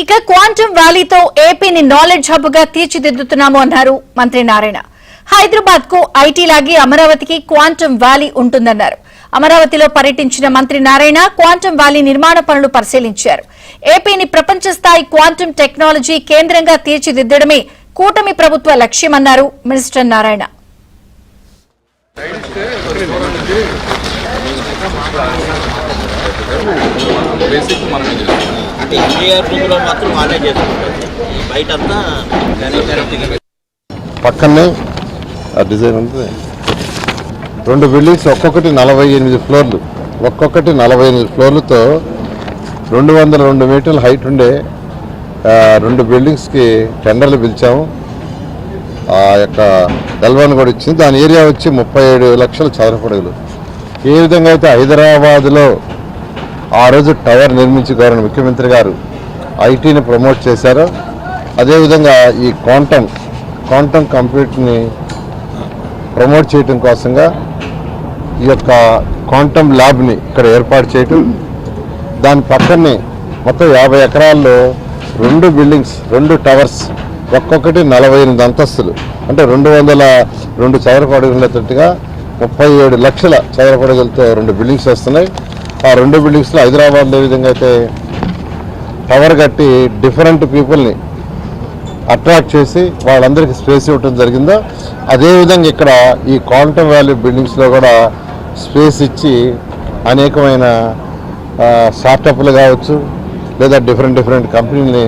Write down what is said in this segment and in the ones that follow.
ఇక క్వాంటమ్ వ్యాలీతో ఏపీని knowledge hub గా తీర్చిదిద్దుతున్నాము అన్నారు మంత్రి నారాయణ. హైదరాబాద్ కు ఐటీ లాగే అమరావతికి క్వాంటమ్ వ్యాలీ ఉంటుందన్నారు. అమరావతిలో పర్యటించిన మంత్రి నారాయణ క్వాంటమ్ వ్యాలీ నిర్మాణ పనులు పరిశీలించారు. ఏపీని ప్రపంచ స్థాయి క్వాంటమ్ టెక్నాలజీ కేంద్రంగా తీర్చిదిద్దడమే కూటమి ప్రభుత్వ లక్ష్యమన్నారు మినిస్టర్ నారాయణ. పక్కనే డిజైన్ ఉంది. 2 బిల్డింగ్స్ ఒక్కొక్కటి 48 ఫ్లోర్లు, ఒక్కొక్కటి 48 ఫ్లోర్లతో 202 మీటర్ల హైట్ ఉండే 2 బిల్డింగ్స్కి టెండర్లు పిలిచాము. ఆ యొక్క గల్వాన్ కూడా ఇచ్చింది. దాని ఏరియా వచ్చి 37 లక్షల చదరపు అడుగులు. ఏ విధంగా అయితే హైదరాబాద్లో ఆ రోజు టవర్ నిర్మించి గౌరవ ముఖ్యమంత్రి గారు ఐటీని ప్రమోట్ చేశారో, అదేవిధంగా ఈ క్వాంటమ్ కంప్యూటర్ని ప్రమోట్ చేయడం కోసంగా ఈ యొక్క క్వాంటమ్ ల్యాబ్ని ఇక్కడ ఏర్పాటు చేయటం, దాని పక్కనే మొత్తం 50 ఎకరాల్లో 2 బిల్డింగ్స్, 2 టవర్స్, ఒక్కొక్కటి 48 అంతస్తులు, అంటే 202 చదరపు అడుగులతోటిగా 37 లక్షల చదరపు అడుగులతో 2 బిల్డింగ్స్ వస్తున్నాయి. ఆ 2 బిల్డింగ్స్లో హైదరాబాద్లో ఏ విధంగా అయితే టవర్ కట్టి డిఫరెంట్ పీపుల్ని అట్రాక్ట్ చేసి వాళ్ళందరికీ స్పేస్ ఇవ్వటం జరిగిందో, అదేవిధంగా ఇక్కడ ఈ క్వాంటమ్ వ్యాలీ బిల్డింగ్స్లో కూడా స్పేస్ ఇచ్చి అనేకమైన స్టార్టప్లు కావచ్చు లేదా డిఫరెంట్ కంపెనీని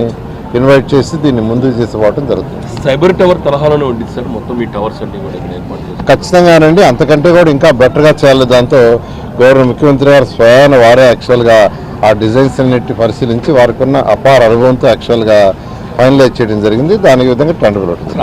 ఇన్వైట్ చేసి దీన్ని ముందుకు తీసుకుపోవడం జరుగుతుంది. సైబర్ టవర్ తరహాలోనే ఉంటుంది సార్ మొత్తం ఈ టవర్స్ అన్ని కూడా ఏర్పాటు చేస్తారు. ఖచ్చితంగానండి, అంతకంటే కూడా ఇంకా బెటర్గా చేయాలి. దాంతో గౌరవ ముఖ్యమంత్రి గారు స్వయాన వారే యాక్చువల్గా ఆ డిజైన్స్ అన్నిటి పరిశీలించి వారికి ఉన్న అపార అనుభవంతో యాక్చువల్గా ఫైనలైజ్ చేయడం జరిగింది. దానికి విధంగా టెండర్ అవుతుంది.